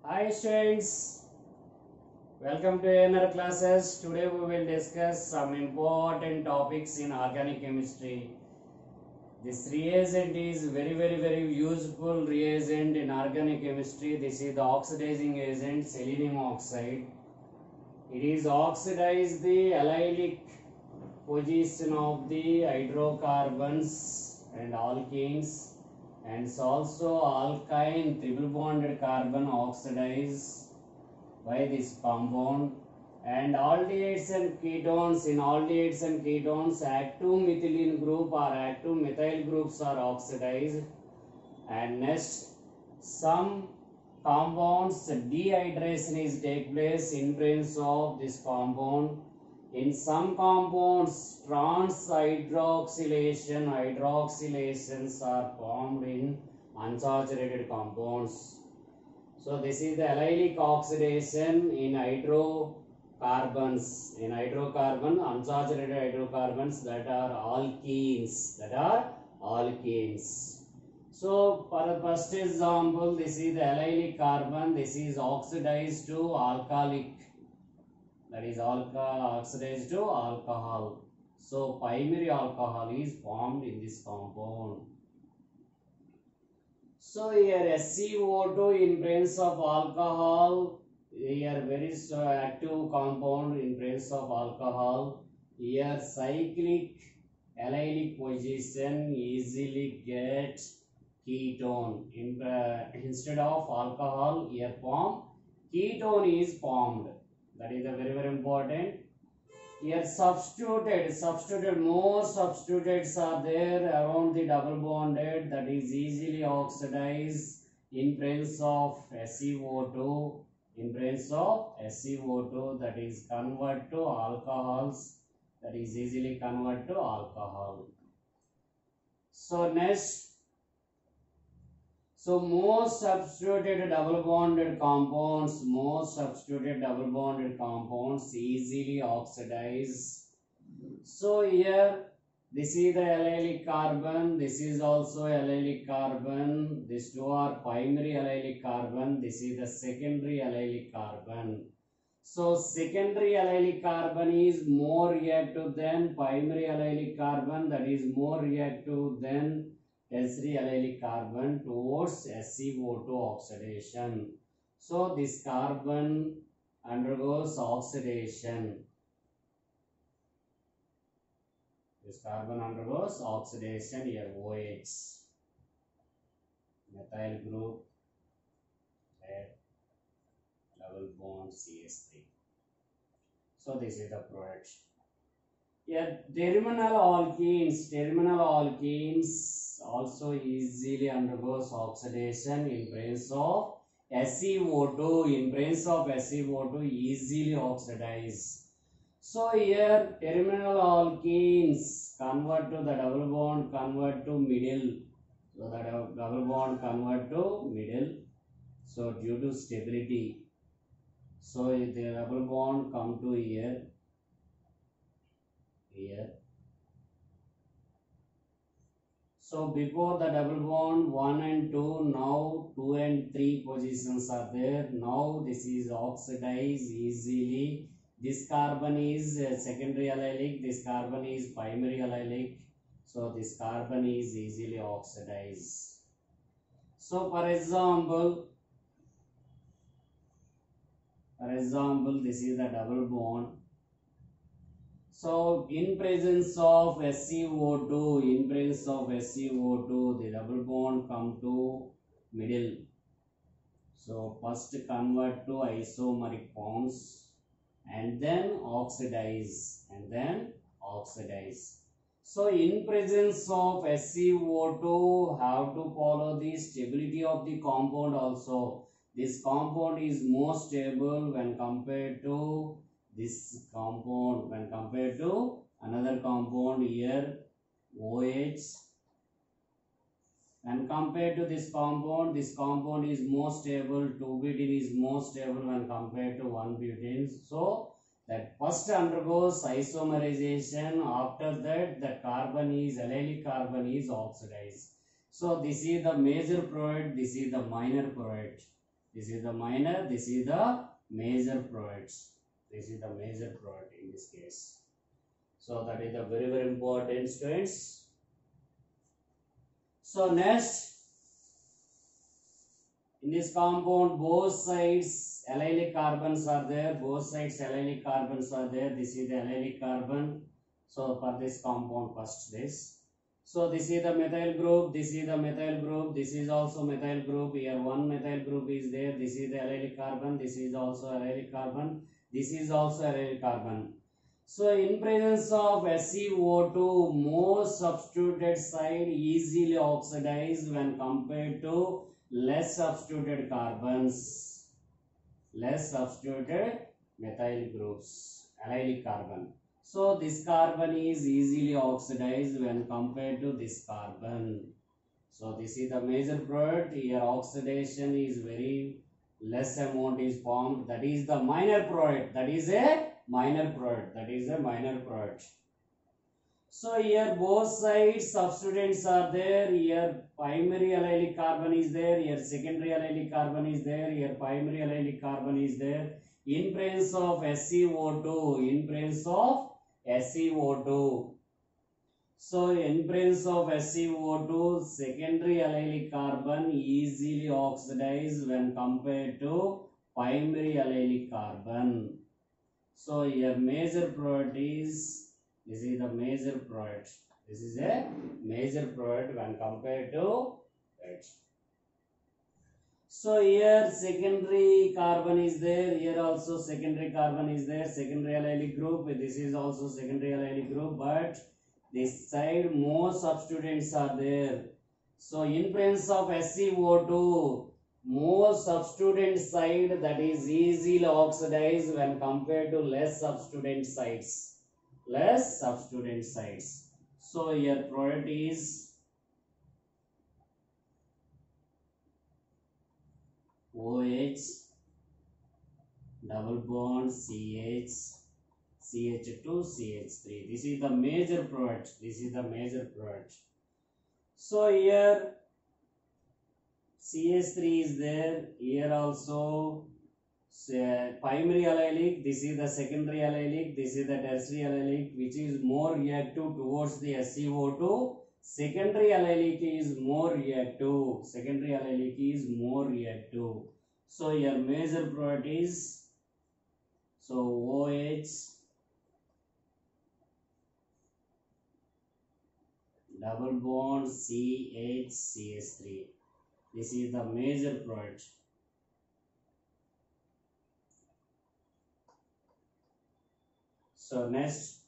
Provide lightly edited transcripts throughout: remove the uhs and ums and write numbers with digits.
Hi students, welcome to another classes. Today we will discuss some important topics in organic chemistry. This reagent is very useful reagent in organic chemistry. This is the oxidizing agent selenium oxide. It is oxidize the allylic position of the hydrocarbons and alkenes, and it's also alkyne triple bonded carbon oxidize by this compound. And aldehydes and ketones, in aldehydes and ketones active methylene group or active methyl groups are oxidized. And next, some compounds dehydration is take place in presence of this compound. In some compounds trans hydroxylations are formed in unsaturated compounds. So this is the allylic oxidation in hydrocarbons. In hydrocarbon, unsaturated hydrocarbons that are alkenes. So for the first example, this is the allylic carbon. This is oxidized to alkalic. That is oxidized to alcohol. So primary alcohol is formed in this compound. So here SiO2 in presence of alcohol, here very active compound in presence of alcohol. Here cyclic allylic position easily get ketone. Instead of alcohol, here form ketone is formed. That is a very important. Here more substitutes are there around the double bonded, that is easily oxidized in presence of SiO2. In presence of SiO2, that is convert to alcohols, that is easily convert to alcohol. So next, most substituted double bonded compounds, easily oxidize. So here, this is the allylic carbon, this is also allylic carbon, these two are primary allylic carbon, this is the secondary allylic carbon. So secondary allylic carbon is more reactive than primary allylic carbon, that is more reactive than tertiary allylic carbon towards SiO2 oxidation. So this carbon undergoes oxidation. This carbon undergoes oxidation here, OH, methyl group, red, double bond CH3. So this is the product. Here terminal alkenes also easily undergoes oxidation in presence of SiO2. In presence of SiO2 easily oxidize. So here terminal alkenes convert to the double bond, convert to middle. So the double bond convert to middle. So due to stability, so the double bond come to here. So before the double bond 1 and 2, now 2 and 3 positions are there. Now this is oxidized easily. This carbon is secondary allylic, this carbon is primary allylic. So this carbon is easily oxidized. So for example, this is the double bond. So in presence of SiO2, the double bond come to middle. So first convert to isomeric bonds and then oxidize, So in presence of SiO2, have to follow the stability of the compound also. This compound is more stable when compared to this compound, when compared to another compound here, OH. When compared to this compound is more stable. 2-butene is more stable when compared to 1-butene. So that first undergoes isomerization. After that, the allylic carbon is oxidized. So this is the major product, this is the minor product. This is the minor, this is the major products. This is the major product in this case. So that is the very important, students. So next, in this compound, both sides allylic carbons are there. Both sides allylic carbons are there. This is the allylic carbon. So for this compound, first this. So this is the methyl group. This is the methyl group. This is also methyl group. Here one methyl group is there. This is the allylic carbon. This is also allylic carbon. This is also allylic carbon. So in presence of SiO2, most substituted side easily oxidized when compared to less substituted carbons, less substituted methyl groups, allylic carbon. So this carbon is easily oxidized when compared to this carbon. So this is the major product. Here oxidation is very less amount is formed. That is the minor product. That is a minor product. That is a minor product. So here both sides substituents are there. Here primary allylic carbon is there. Here secondary allylic carbon is there. Here primary allylic carbon is there. In presence of SiO2. In presence of SiO2. So in presence of SiO2, secondary allylic carbon easily oxidized when compared to primary allylic carbon. So here major product is, this is the major product. This is a major product when compared to it. So here secondary carbon is there. Here also secondary carbon is there. Secondary allylic group. This is also secondary allylic group. But this side more substituents are there. So in presence of SiO2, more substituent side that is easily oxidized when compared to less substituent sides. Less substituent sides. So here product is OH double bond CH CH2 CH3. This is the major product. This is the major product. So here CH3 is there. Here also primary allylic. This is the secondary allylic. This is the tertiary allylic, which is more reactive towards the SiO2. Secondary allylic is more reactive. Secondary allylic is more reactive. So your major product is OH double bond CH3. This is the major product. So next,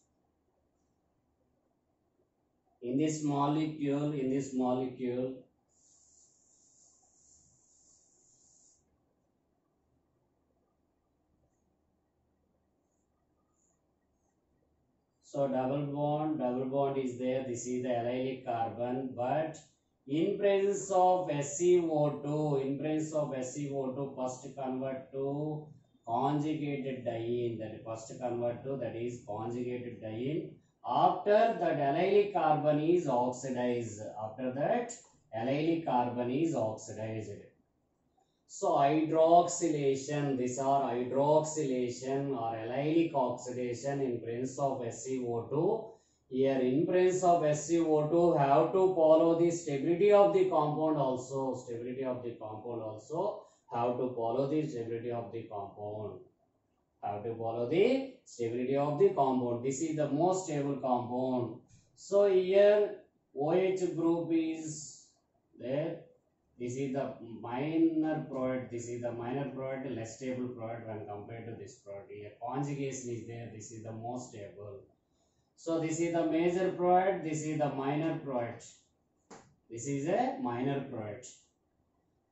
in this molecule, so double bond is there. This is the allylic carbon, but in presence of SiO2, first convert to conjugated diene. That is conjugated diene. After that, allylic carbon is oxidized. So hydroxylation, these are hydroxylation or allylic oxidation in presence of SiO2. Here in presence of SiO2 have to follow the stability of the compound also. Have to follow the stability of the compound. This is the most stable compound. So here OH group is there. This is the minor product. Less stable product when compared to this product. Here conjugation is there. This is the most stable. So this is the major product. This is the minor product. This is a minor product.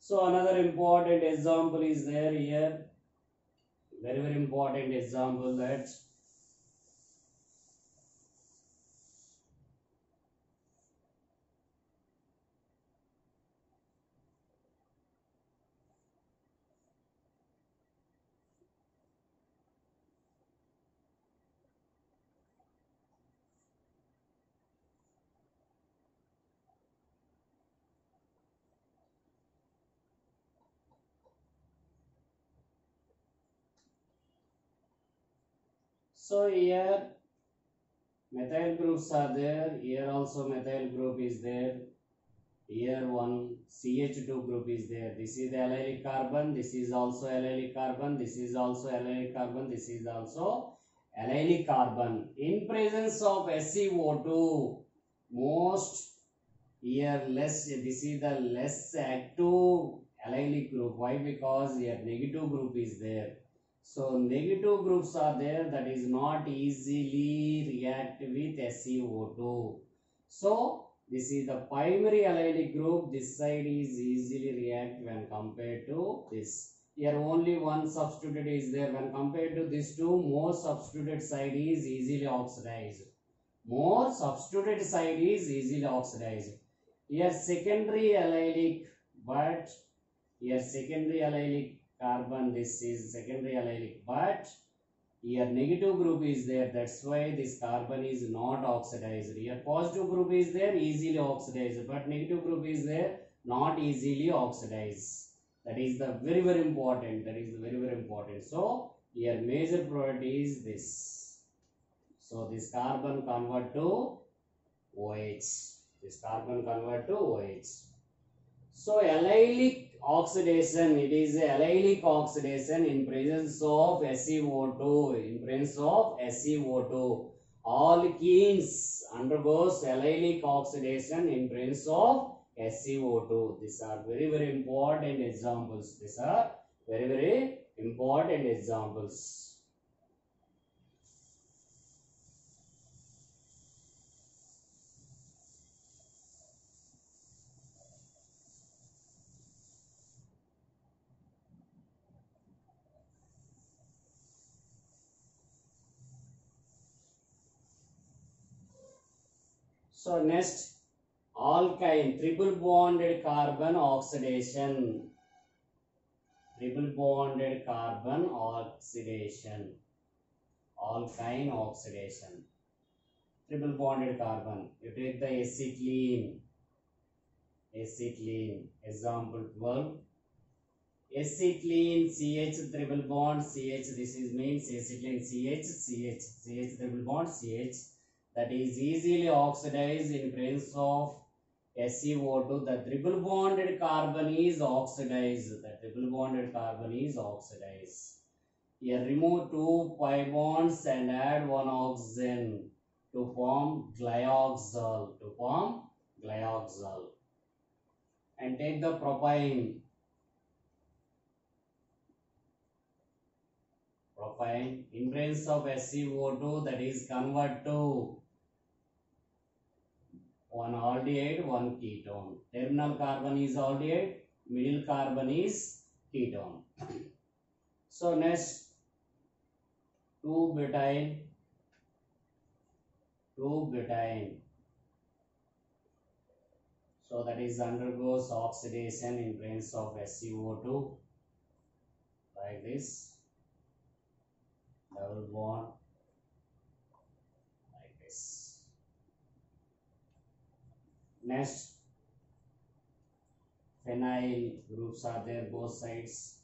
So another important example is there here. Very important example that So here methyl groups are there. Here also methyl group is there. Here one CH2 group is there. This is the allylic carbon. This is also allylic carbon. This is also allylic carbon. This is also allylic carbon. In presence of SiO2, most here less. This is the less active allylic group. Why? Because here negative group is there. So negative groups are there, that is not easily react with SiO2. So this is the primary allylic group. This side is easily react when compared to this. Here only one substitute is there. When compared to these two, more substituted side is easily oxidized. More substituted side is easily oxidized. Here secondary allylic, but here secondary allylic carbon, this is secondary allylic, but here negative group is there, that's why this carbon is not oxidized. Here positive group is there, easily oxidized, but negative group is there, not easily oxidized. That is the very important, that is very important. So here major property is this. So this carbon convert to OH, this carbon convert to OH. So allylic oxidation, it is a allylic oxidation in presence of SiO2. In presence of SiO2, alkenes undergoes allylic oxidation in presence of SiO2. These are very important examples. These are very important examples. So next, alkyne, triple bonded carbon oxidation. Triple bonded carbon oxidation. Alkyne oxidation. Triple bonded carbon. You take the acetylene. Acetylene. Example 12. Acetylene CH triple bond CH. This is means acetylene CH triple bond CH. That is easily oxidized in presence of SiO2. The triple bonded carbon is oxidized. The triple bonded carbon is oxidized. Here remove two pi bonds and add one oxygen to form glyoxal. To form glyoxal. And take the propyne. Propyne in presence of SiO2, that is convert to one aldehyde, one ketone. Terminal carbon is aldehyde, middle carbon is ketone. So next, 2-butene. So that is undergoes oxidation in presence of SiO2 like this. Double bond like this. Next, phenyl groups are there both sides,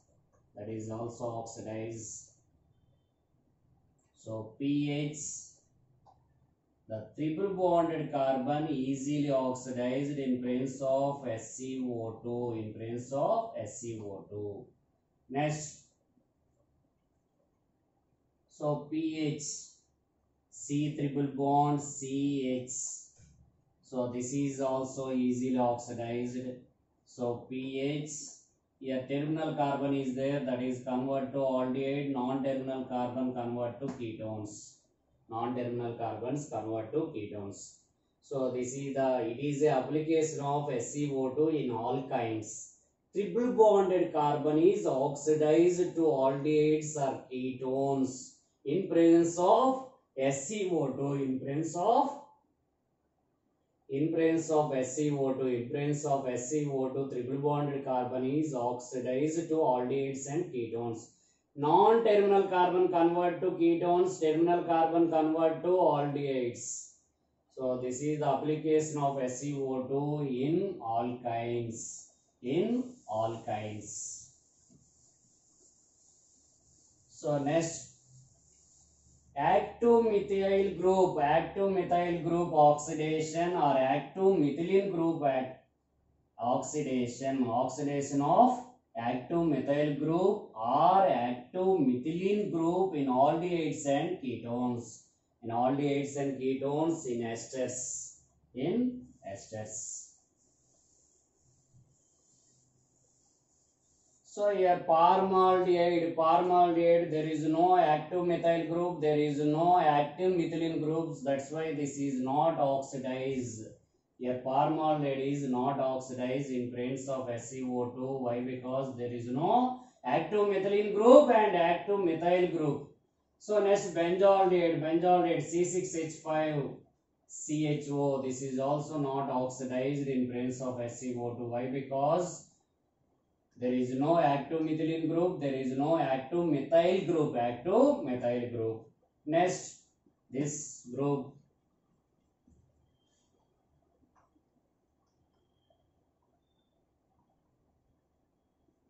that is also oxidized. So pH, the triple bonded carbon easily oxidized in presence of SiO2. In presence of SiO2. Next, so pH, C triple bond CH. So this is also easily oxidized. So pH, here terminal carbon is there, that is convert to aldehyde, non-terminal carbon convert to ketones. Non-terminal carbons convert to ketones. So this is it is a application of SiO2 in alkynes. Triple bonded carbon is oxidized to aldehydes or ketones in presence of SiO2. In presence of SiO2, triple bonded carbon is oxidized to aldehydes and ketones. Non-terminal carbon convert to ketones, terminal carbon convert to aldehydes. So this is the application of SiO2 in alkynes. So next, acto-methyl group oxidation or acto-methylene group oxidation of acto-methyl group or acto-methylene group in aldehydes and ketones. In aldehydes and ketones in esters. In esters. So here formaldehyde, there is no active methyl group, there is no active methylene groups. That's why this is not oxidized. Here formaldehyde is not oxidized in presence of SiO2. Why? Because there is no active methylene group and active methyl group. So next benzaldehyde C6H5CHO. This is also not oxidized in presence of SiO2. Why? Because there is no active methylene group, there is no active methyl group. Next, this group.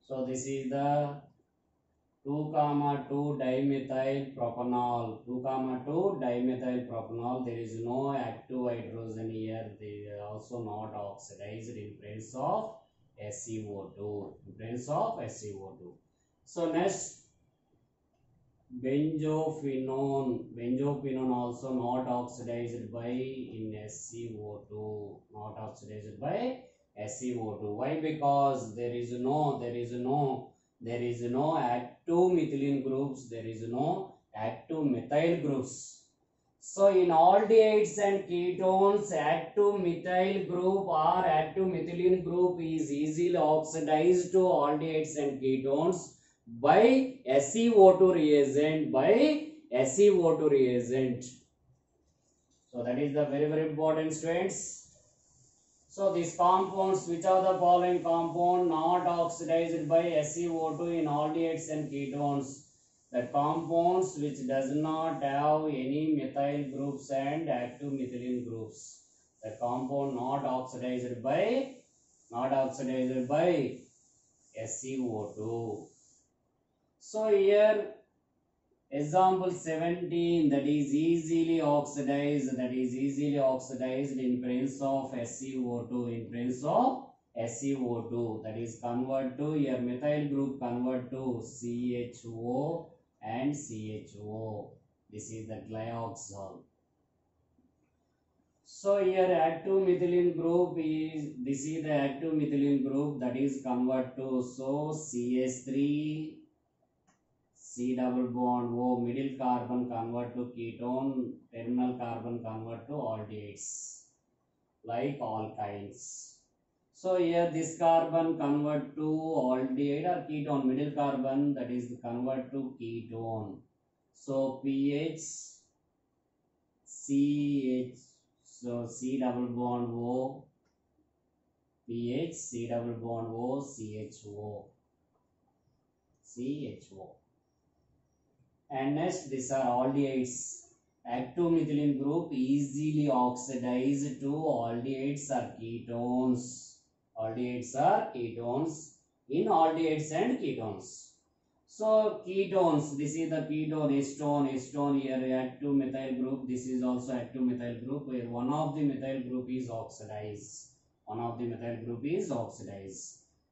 So this is the 2,2 dimethyl propanol. 2,2 dimethyl propanol. There is no active hydrogen here. They are also not oxidized in presence of SiO2. So next, benzophenone also not oxidized by in SiO2. Not oxidized by SiO2. Why? Because there is no active methylene groups. There is no active methyl groups. So in aldehydes and ketones, active methyl group or active methylene group is easily oxidized to aldehydes and ketones by SiO2 reagent. So that is the very important, students. So these compounds, which are the following compound not oxidized by SiO2 in aldehydes and ketones? The compounds which does not have any methyl groups and active methylene groups. The compound not oxidized by SiO2. So here example 17, that is easily oxidized in presence of SiO2. That is convert to your methyl group, convert to CHO and CHO. This is the glyoxal. So here active methylene group is, this is the active methylene group, that is convert to, so CH3 C double bond O, middle carbon convert to ketone, terminal carbon convert to aldehydes, like alkynes. So here this carbon convert to aldehyde or ketone, middle carbon, that is convert to ketone. So pH CH, so C double bond O, pH C double bond O, CHO. And next, these are aldehydes. Active methylene group easily oxidized to aldehydes or ketones. In aldehydes and ketones. So ketones, this is the ketone, acetone here, active methyl group. This is also active methyl group where one of the methyl group is oxidized.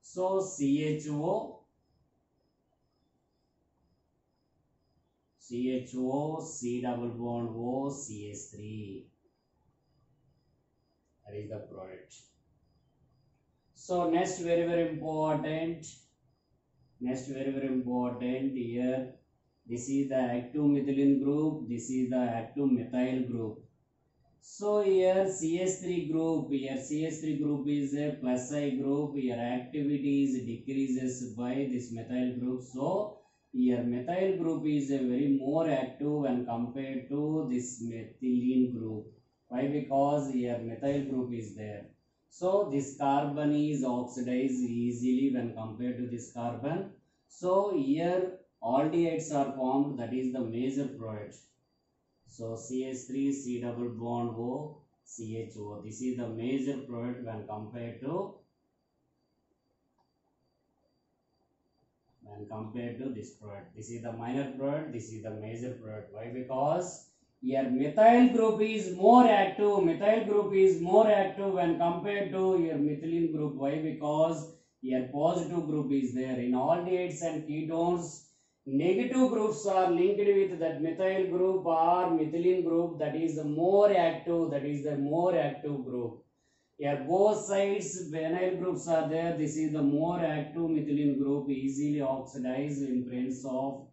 So CHO, C double bond O, CH3. That is the product. So next very important here, this is the active methylene group, this is the active methyl group. So here CH3 group is a plus I group. Here activity is decreases by this methyl group. So here methyl group is a very more active when compared to this methylene group. Why? Because here methyl group is there. So this carbon is oxidized easily when compared to this carbon. So here aldehydes are formed, that is the major product. So CH3 C double bond O, CHO. This is the major product when compared to when compared to this product. This is the minor product, this is the major product. Why? Because your methyl group is more active. Methyl group is more active when compared to your methylene group. Why? Because your positive group is there. In aldehydes and ketones, negative groups are linked with that methyl group or methylene group, that is the more active, that is the more active group. Here both sides vinyl groups are there. This is the more active methylene group, easily oxidized in presence of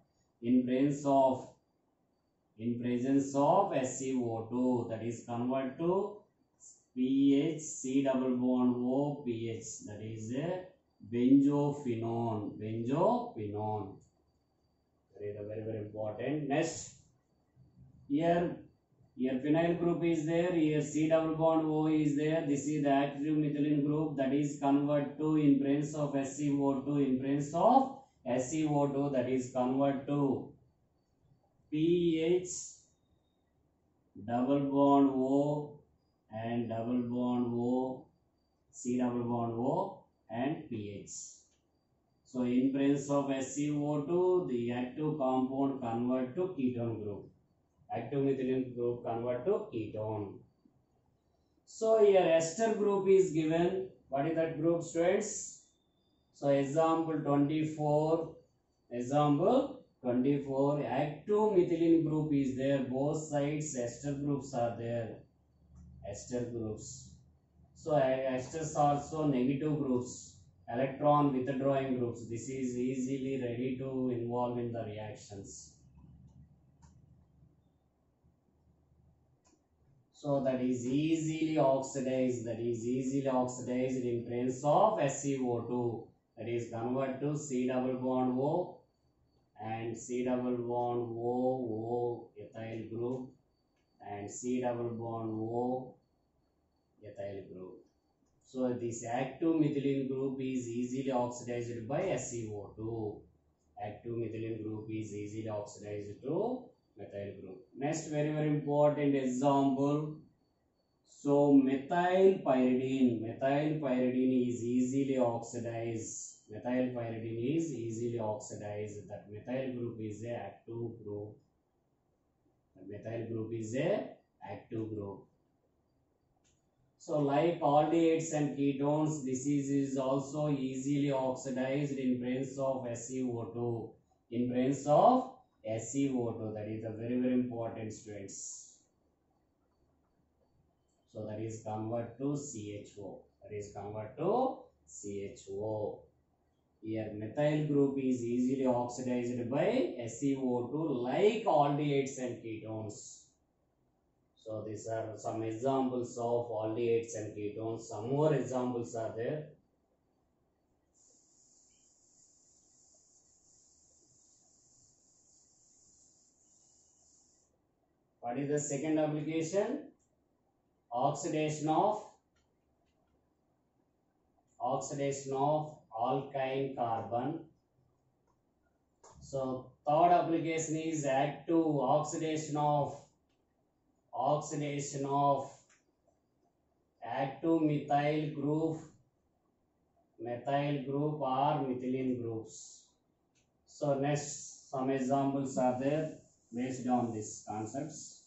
SiO2, that is convert to pH, C double bond O, pH, that is a benzophenone. That is a very important. Next, here phenyl group is there, here C double bond O is there. This is the active methylene group, that is convert to in presence of SiO2, that is convert to pH double bond O and double bond O, C double bond O and pH. So in presence of SiO2, the active compound convert to ketone group. Active methylene group convert to ketone. So here ester group is given. What is that group, students? So example 24. Active methylene group is there. Both sides ester groups are there. So esters also negative groups. Electron withdrawing groups. This is easily ready to involve in the reactions. So that is easily oxidized. In presence of SiO2. That is convert to C double bond O and C double bond O ethyl group and C double bond O ethyl group. So this active methylene group is easily oxidized by SiO2. Active methylene group is easily oxidized to methyl group. Next, very important example. So methyl pyridine is easily oxidized. That methyl group is a active group. So like aldehydes and ketones, this is also easily oxidized in presence of SiO2. That is a very important, students. So that is convert to CHO. Here methyl group is easily oxidized by SiO2 like aldehydes and ketones. So these are some examples of aldehydes and ketones. Some more examples are there. What is the second application? Oxidation of alkyne carbon. So third application is active oxidation of active methyl group or methylene groups. So next, some examples are there based on these concepts.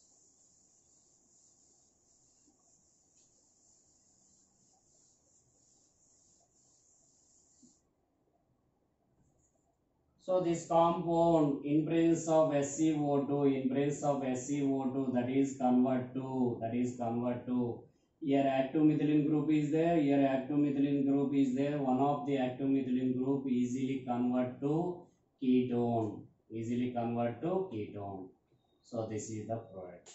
So this compound in presence of SiO2, that is convert to here active methylene group is there, one of the active methylene group easily convert to ketone. So this is the product.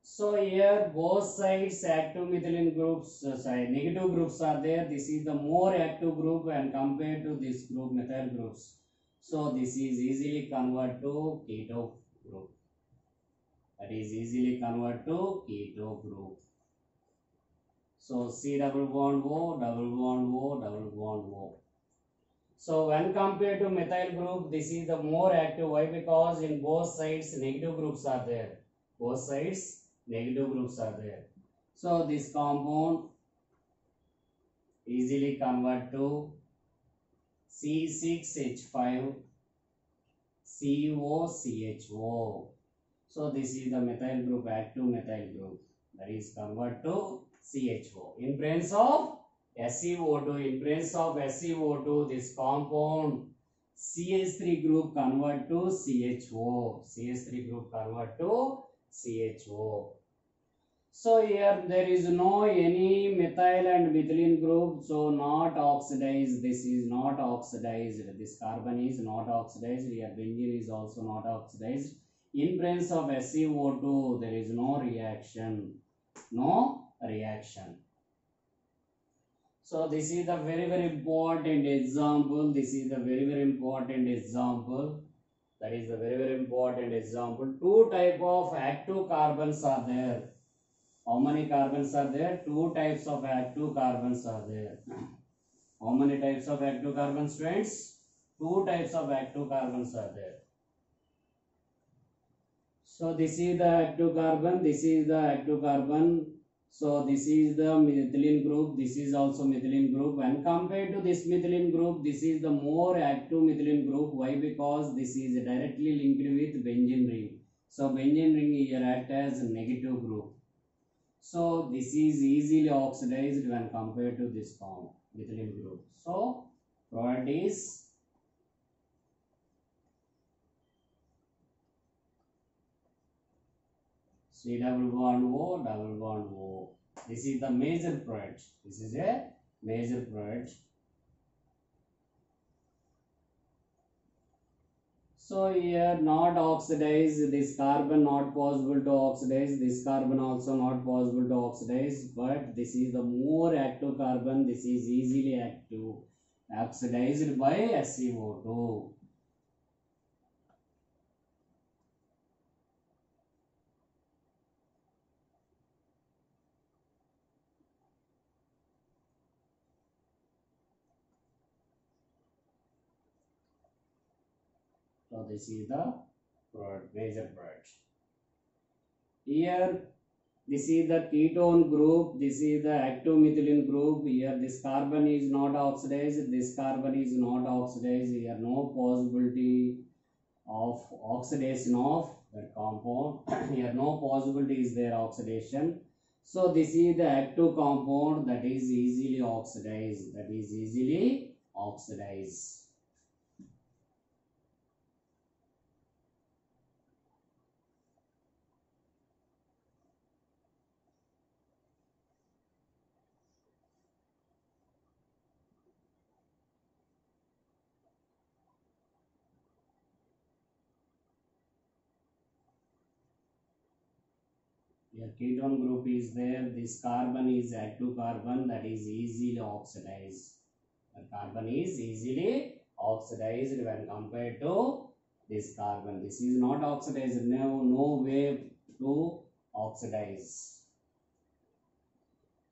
So here both sides active methylene groups, negative groups are there. This is the more active group when compared to this group, methyl groups. So this is easily convert to keto group. So C double bond O. So when compared to methyl group, this is the more active. Why? Because in both sides negative groups are there. So this compound easily convert to C6H5 COCHO. So this is the methyl group, active methyl group, that is convert to CHO. In presence of SeO2, this compound CH3 group convert to CHO. CH3 group convert to CHO. So here there is no any methyl and methylene group, so not oxidized. This is not oxidized. This carbon is not oxidized. Here benzene is also not oxidized. In presence of SeO2, there is no reaction. No reaction. So this is the very important example. This is the very important example. That is the very important example. Two type of active carbons are there. How many carbons are there? Two types of active carbons are there. How many types of active carbons, friends? Two types of active carbons are there. So this is the active carbon, this is the active carbon. So this is the methylene group, this is also methylene group. When compared to this methylene group, this is the more active methylene group. Why? Because this is directly linked with benzene ring. So benzene ring here act as negative group. So this is easily oxidized when compared to this methylene group. So product is C double bond O, double bond O. This is the major product. This is a major product. So here not oxidize, this carbon not possible to oxidize, this carbon also not possible to oxidize, but this is the more active carbon, this is easily active, oxidized by SeO2. So this is the product, major product. Here this is the ketone group, this is the active methylene group. Here this carbon is not oxidized, this carbon is not oxidized. Here no possibility of oxidation of that compound. Here no possibility is there oxidation. So this is the active compound that is easily oxidized, that is easily oxidized. Here ketone group is there, this carbon is active carbon that is easily oxidized. The carbon is easily oxidized when compared to this carbon. This is not oxidized, no way to oxidize.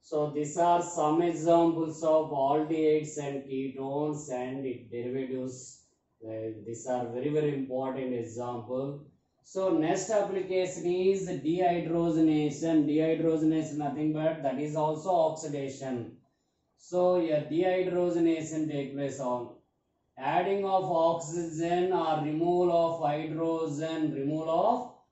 So these are some examples of aldehydes and ketones and derivatives. These are very important example. So next application is dehydrogenation. Dehydrogenation nothing but that is also oxidation. So here dehydrogenation takes place on adding of oxygen or removal of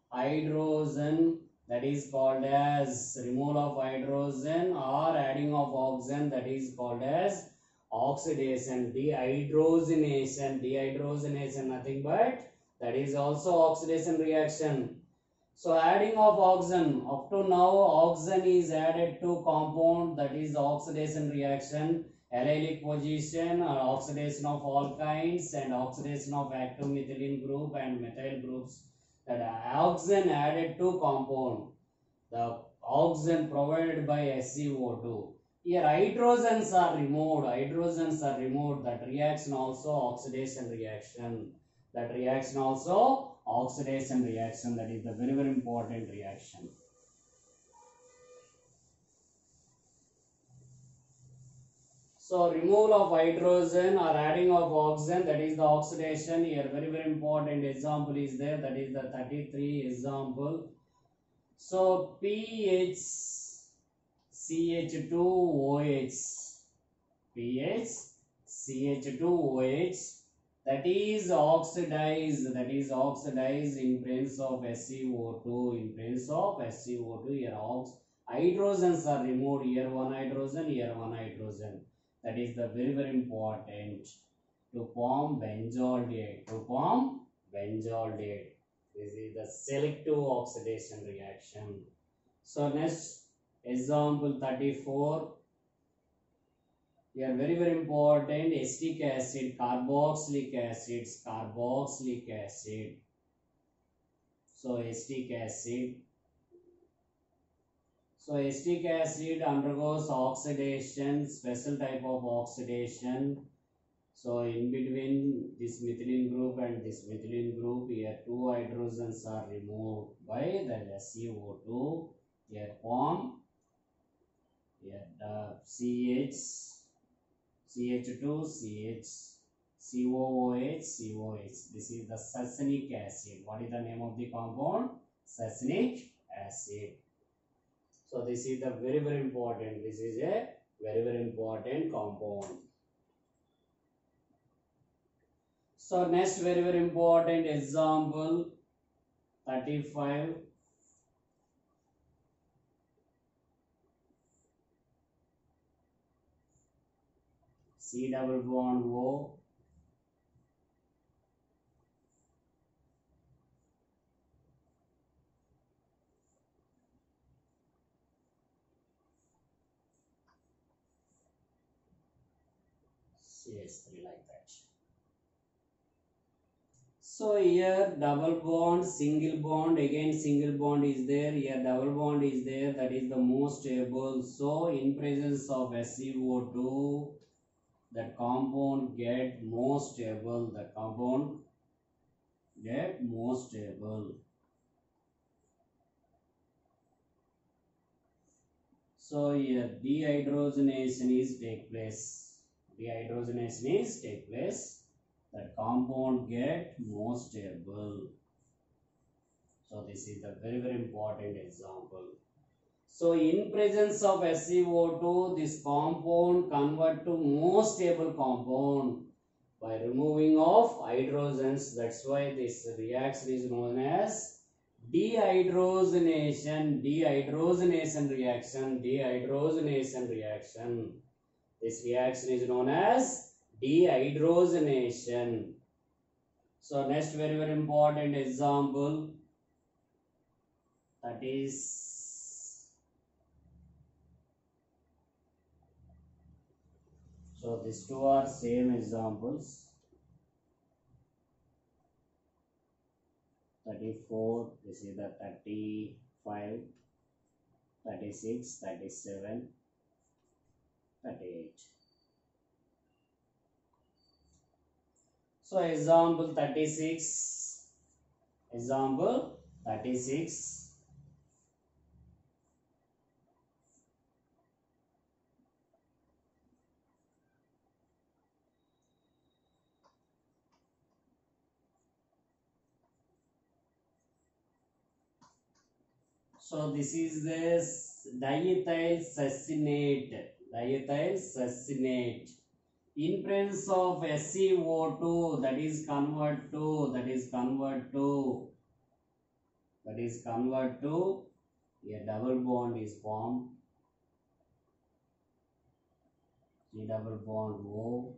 hydrogen, that is called as removal of hydrogen, or adding of oxygen, that is called as oxidation. Dehydrogenation nothing but that is also oxidation reaction. So adding of oxygen, up to now oxygen is added to compound, that is the oxidation reaction. Allylic position or oxidation of alkynes and oxidation of active methylene group and methyl groups. That oxygen added to compound, the oxygen provided by SeO2. Here hydrogens are removed, that reaction also oxidation reaction. That reaction also oxidation reaction, that is the very important reaction. So removal of hydrogen or adding of oxygen, that is the oxidation. Here very important example is there, that is the 33 example. So PHCH2OH, CH2OH, that is oxidized in presence of SiO2. In presence of SiO2, here hydrogens are removed, here one hydrogen, here one hydrogen. That is the very very important to form benzaldehyde. This is the selective oxidation reaction. So next example 34. Here very very important, acetic acid, carboxylic acids, carboxylic acid. So acetic acid. So acetic acid undergoes oxidation, special type of oxidation. So in between this methylene group and this methylene group, here two hydrogens are removed by the SiO2. Here form here the CH2, COOH. This is the succinic acid. What is the name of the compound? Succinic acid. So this is the very very important. This is a very very important compound. So next very very important example 35. C double bond O, CH3 like that. So here double bond, single bond, again single bond is there, here double bond is there, that is the most stable. So in presence of SiO2, that compound get more stable, So here dehydrogenation is take place, that compound get more stable. So this is the very very important example. So in presence of SiO2, this compound convert to more stable compound by removing of hydrogens. That's why this reaction is known as dehydrogenation reaction. This reaction is known as dehydrogenation. So next very very important example, that is so these two are same examples. 34, this is the 35, 36, 37, 38. So example 36. So this is this diethyl succinate. In presence of SiO2, that is convert to a double bond is formed. C double bond O,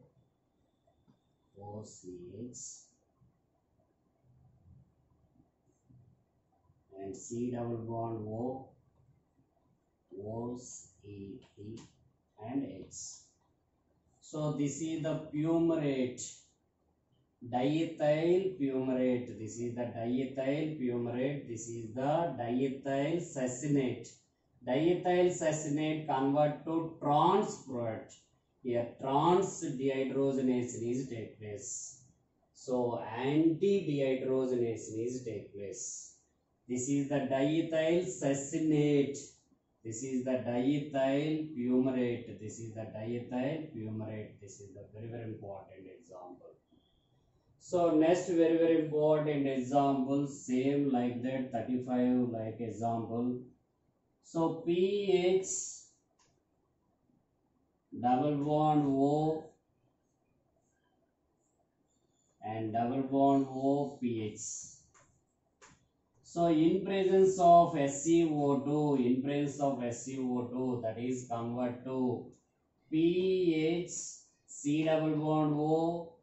OCH, and C double bond O, OCP and H. So this is the fumarate, diethyl fumarate. This is the diethyl fumarate. This is the diethyl succinate. Diethyl succinate convert to trans product. Here trans dehydrogenation is take place. So anti-dehydrogenation is take place. This is the diethyl succinate. This is the diethyl fumarate. This is the diethyl fumarate. This is the very very important example. So next very very important example, same like that, 35 like example. So PH double bond O, and double bond OPH. So in presence of SiO2, that is convert to PH, C double bond O,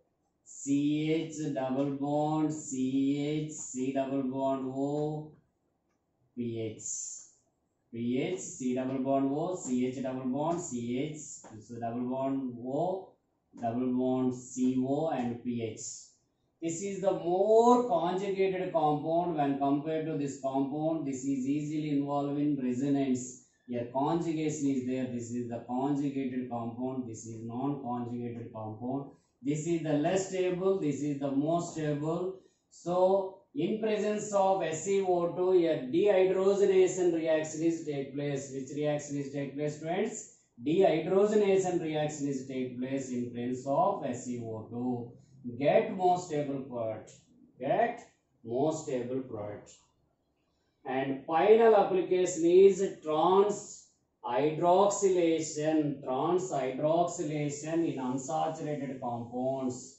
CH double bond, CH, C double bond O, PH. PH, C double bond O, CH double bond, CH, so double bond O, double bond CO and PH. This is the more conjugated compound when compared to this compound. This is easily involved in resonance. Here conjugation is there. This is the conjugated compound. This is non-conjugated compound. This is the less stable. This is the most stable. So in presence of SiO2, a dehydrogenation reaction is take place. Which reaction is take place, friends? Dehydrogenation reaction is take place in presence of SiO2. Get more stable product. And final application is trans hydroxylation in unsaturated compounds.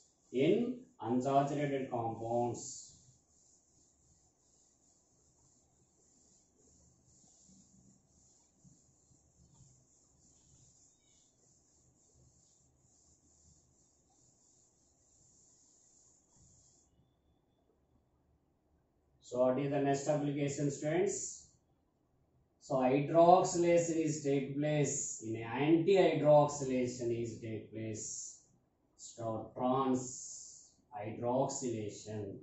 So what is the next application, students? So hydroxylation is take place in anti-hydroxylation is take place. So trans hydroxylation.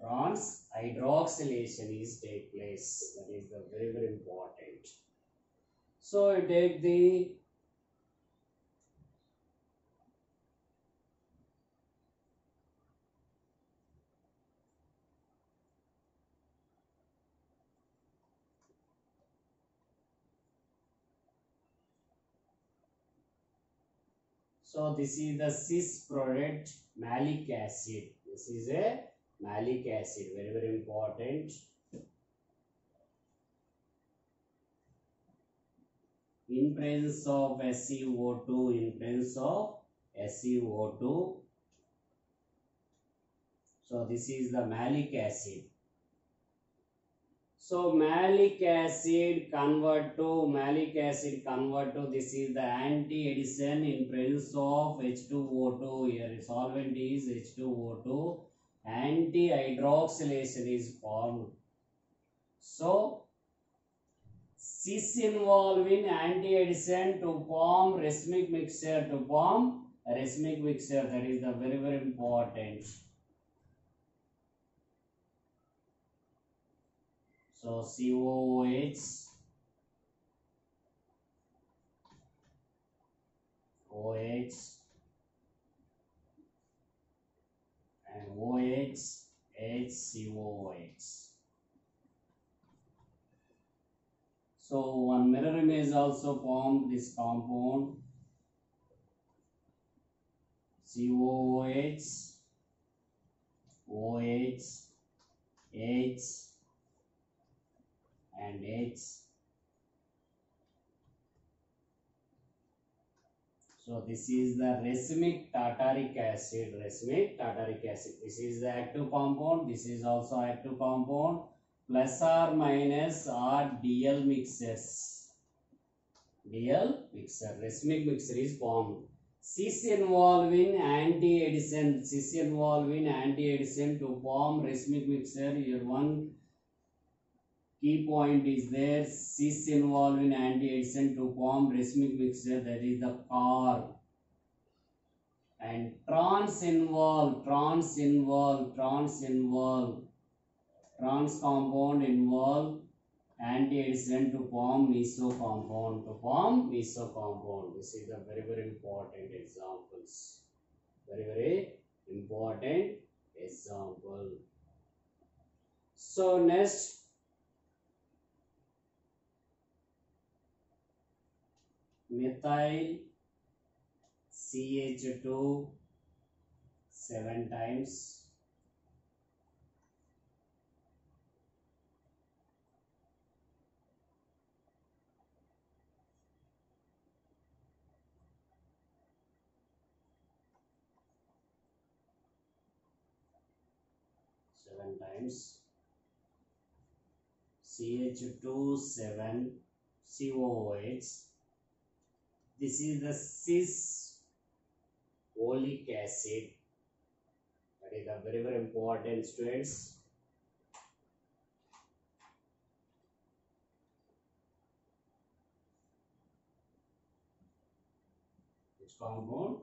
Trans hydroxylation is take place. That is the very, very important. So you take the so this is the cis product malic acid. This is a malic acid, very, very important. In presence of SiO2, so this is the malic acid. So malic acid convert to this is the anti-addition in presence of H2O2. Here solvent is H2O2. Anti-hydroxylation is formed. So cis involve in anti-addition to form racemic mixture. That is the very, very important. So COOH, OH and OH, HCOOH. So one mirror image also formed this compound COOH, OH, H and H. So this is the racemic tartaric acid. This is the active compound. This is also active compound. Plus or minus are DL mixtures. Racemic mixture is formed. Cis involve in anti-addition. To form racemic mixture. Here one key point is there. Cis involve in anti-addition to form racemic mixture. That is the CAR. And trans compound involve anti-addition to form meso compound. This is the very, very important examples. So next, methyl CH2 7 times. 7 times CH2 7 COOH. This is the cis oleic acid. That is a very very important, students. Which compound?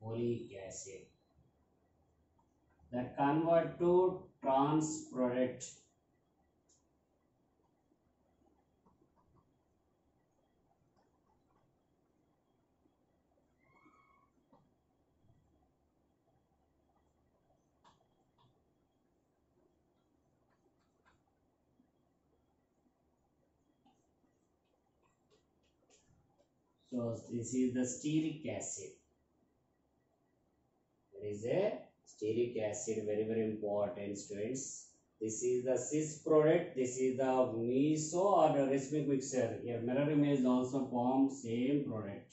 Oleic acid. That convert to trans product. So this is the stearic acid. There is a stearic acid, very very important, students. This is the cis product. This is the meso or the racemic mixture. Here mirror image also form same product.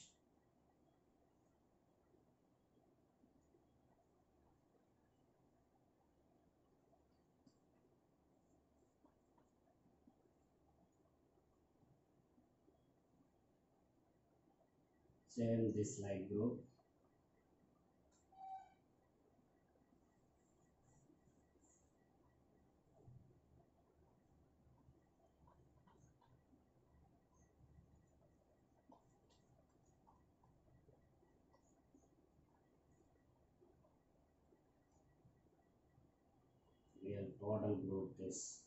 Same this like group. Real total group this.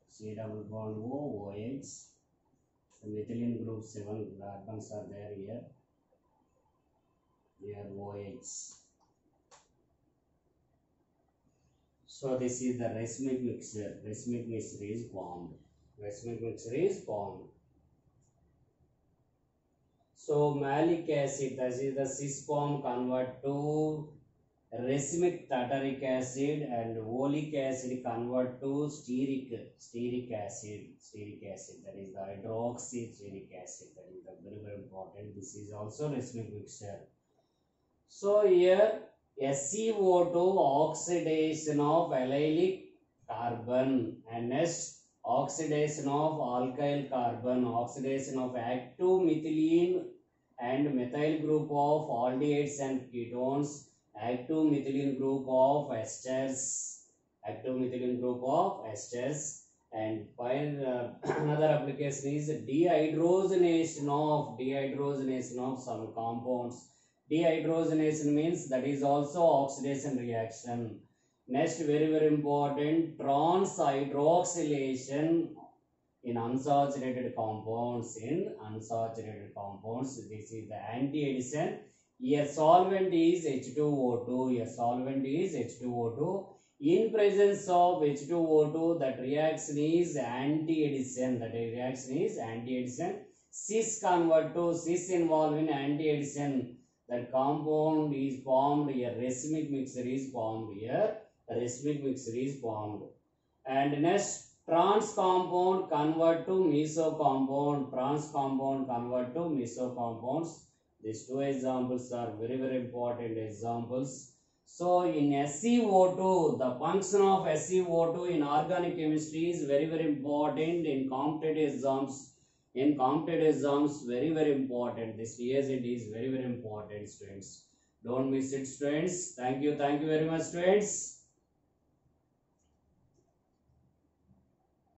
C double bond O, OH. The methylene group 7 carbons are there here. Here OH. So this is the racemic mixture. Racemic mixture is formed. Racemic mixture is formed. So malic acid, that is the cis form, convert to racemic tartaric acid, and oleic acid convert to stearic acid. That is the hydroxystearic acid. That is the very very important. This is also racemic mixture. So here SiO2 oxidation of allylic carbon, and next oxidation of alkyl carbon, oxidation of active methylene and methyl group of aldehydes and ketones, active methylene group of esters, and while another application is dehydrogenation of some compounds. Dehydrogenation means that is also oxidation reaction. Next, very very important, trans hydroxylation in unsaturated compounds. This is the anti-addition. Here solvent is H2O2. In presence of H2O2, that reaction is anti-addition. Cis convert to cis involved in anti-addition. That compound is formed here. Racemic mixture is formed here. And next, trans compound convert to meso compounds. These two examples are very very important examples. So in SiO2, the function of SiO2 in organic chemistry is very very important in competitive exams. Very very important. This reagent is very very important, students. Don't miss it, students. Thank you very much, students.